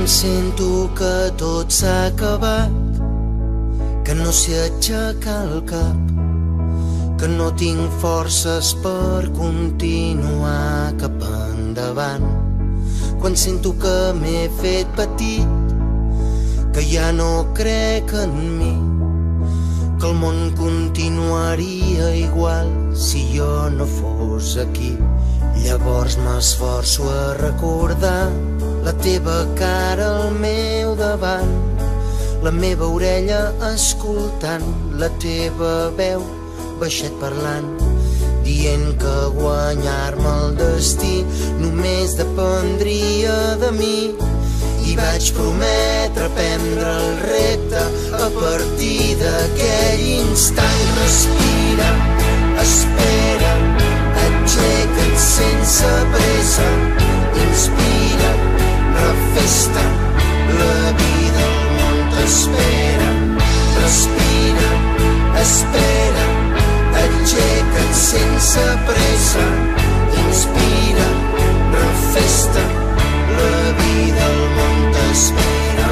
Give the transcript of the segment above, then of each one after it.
Sento que tot s'ha acabat, que no sé aixecar el cap, que no tinc forces per continuar cap endavant. Quan sento que m'he fet petit, que ja no crec en mi, que el món continuaria igual si jo no fos aquí. Llavors m'esforço a recordar la teva cara al meu davant, la meva orella escoltant la teva veu baixet parlant, dient que guanyar-me el destí només dependria de mi. I vaig prometre prendre el repte a partir d'aquell instant. Respira, espera, aixeca't sense pressa, inspira, refesta, la vida al món t'espera. Respira, espera, aixeca't sense pressa, inspira, refesta, la vida al món t'espera.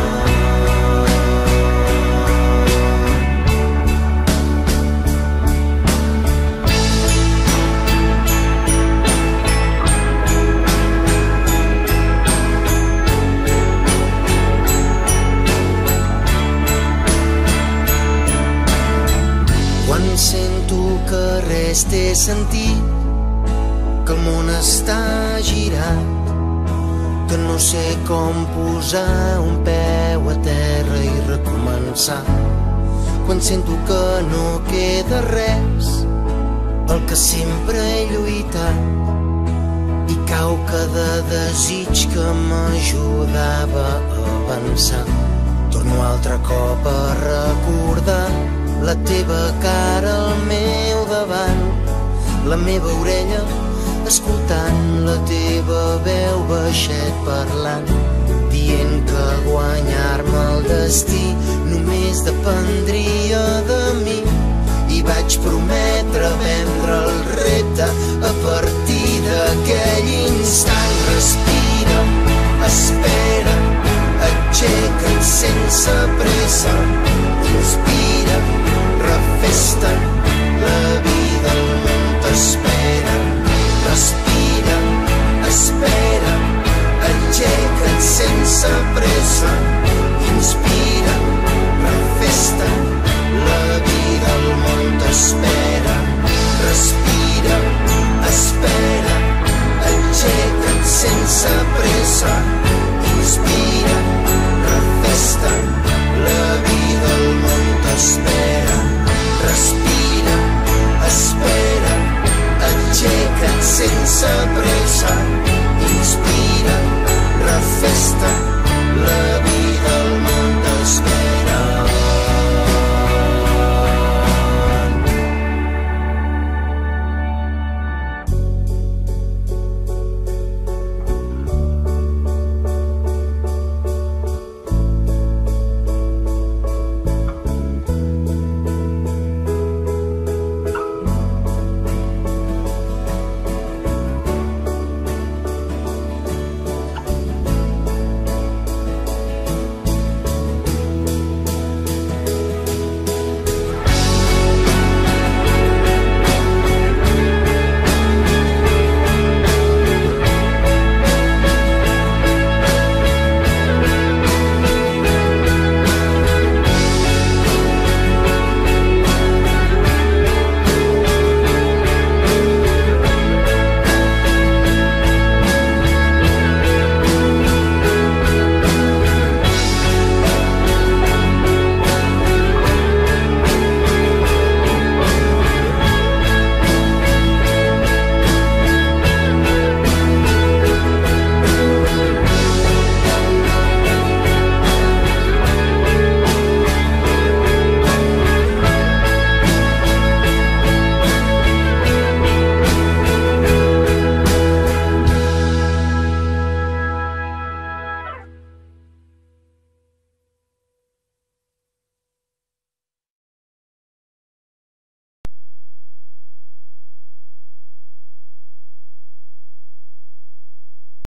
Quan sento que res té sentit, que el món està girat, que no sé com posar un peu a terra i recomençar. Quan sento que no queda res, pel que sempre he lluitat, i cau cada desig que m'ajudava a avançar. Torno altre cop a recordar la teva cara al meu davant, la meva orella escoltant la teva veu baixet parlant, dient que guanyar-me el destí només dependria de mi. I vaig prometre prendre el repte a partir d'aquell instant. Respira,